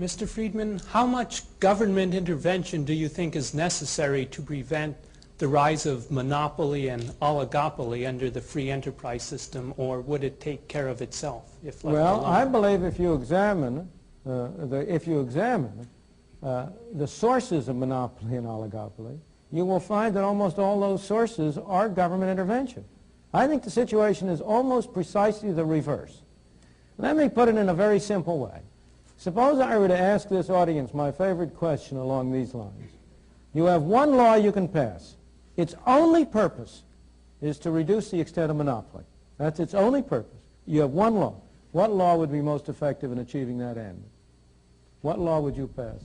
Mr. Friedman, how much government intervention do you think is necessary to prevent the rise of monopoly and oligopoly under the free enterprise system, or would it take care of itself if left Well, alone? I believe if you examine the sources of monopoly and oligopoly, you will find that almost all those sources are government intervention. I think the situation is almost precisely the reverse. Let me put it in a very simple way. Suppose I were to ask this audience my favorite question along these lines. You have one law you can pass. Its only purpose is to reduce the extent of monopoly. That's its only purpose. You have one law. What law would be most effective in achieving that end? What law would you pass?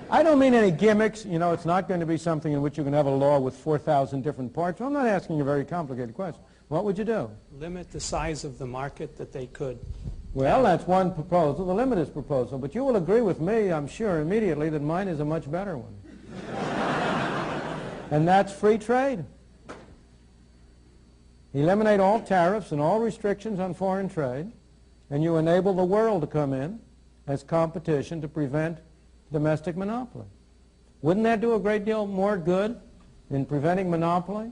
I don't mean any gimmicks. You know, it's not going to be something in which you can have a law with 4,000 different parts. I'm not asking a very complicated question. What would you do? Limit the size of the market that they could. Well, that's one proposal. The limit is proposal. But you will agree with me, I'm sure, immediately that mine is a much better one. And that's free trade. Eliminate all tariffs and all restrictions on foreign trade, and you enable the world to come in as competition to prevent domestic monopoly. Wouldn't that do a great deal more good in preventing monopoly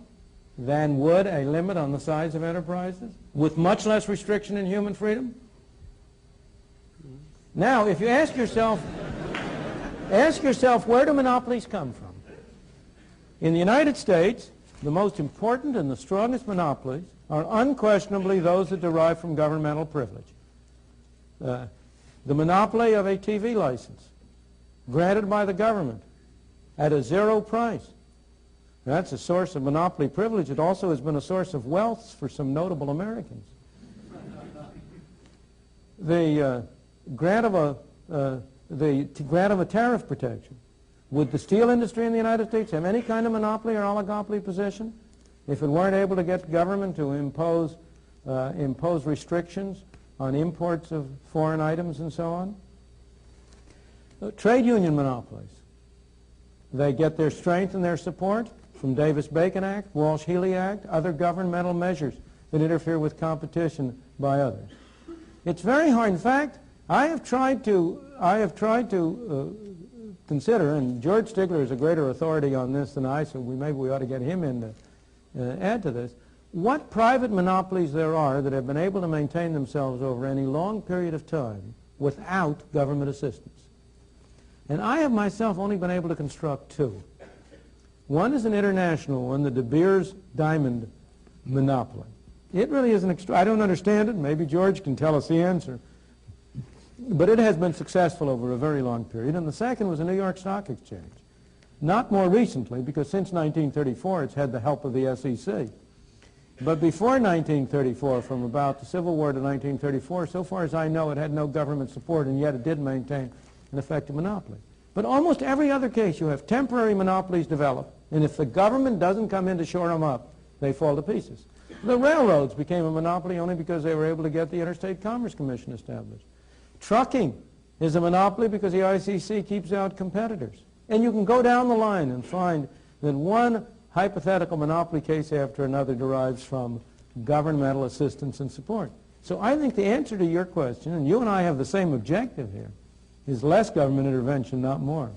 than would a limit on the size of enterprises, with much less restriction in human freedom? Now, if you ask yourself, where do monopolies come from? In the United States, the most important and the strongest monopolies are unquestionably those that derive from governmental privilege. The monopoly of a TV license, granted by the government at a zero price. That's a source of monopoly privilege. It also has been a source of wealth for some notable Americans. The grant of a tariff protection. Would the steel industry in the United States have any kind of monopoly or oligopoly position if it weren't able to get government to impose restrictions on imports of foreign items and so on? Trade union monopolies. They get their strength and their support from Davis-Bacon Act, Walsh-Healy Act, other governmental measures that interfere with competition by others. It's very hard. In fact, I have tried to consider, and George Stigler is a greater authority on this than I, so maybe we ought to get him in to add to this, what private monopolies there are that have been able to maintain themselves over any long period of time without government assistance. And I have myself only been able to construct two. One is an international one, the De Beers diamond monopoly. It really is I don't understand it. Maybe George can tell us the answer. But it has been successful over a very long period. And the second was the New York Stock Exchange. Not more recently, because since 1934 it's had the help of the SEC. But before 1934, from about the Civil War to 1934, so far as I know, it had no government support, and yet it did maintain an effective monopoly. But almost every other case, you have temporary monopolies develop, and if the government doesn't come in to shore them up, they fall to pieces. The railroads became a monopoly only because they were able to get the Interstate Commerce Commission established. Trucking is a monopoly because the ICC keeps out competitors. And you can go down the line and find that one hypothetical monopoly case after another derives from governmental assistance and support. So I think the answer to your question, and you and I have the same objective here, is less government intervention, not more.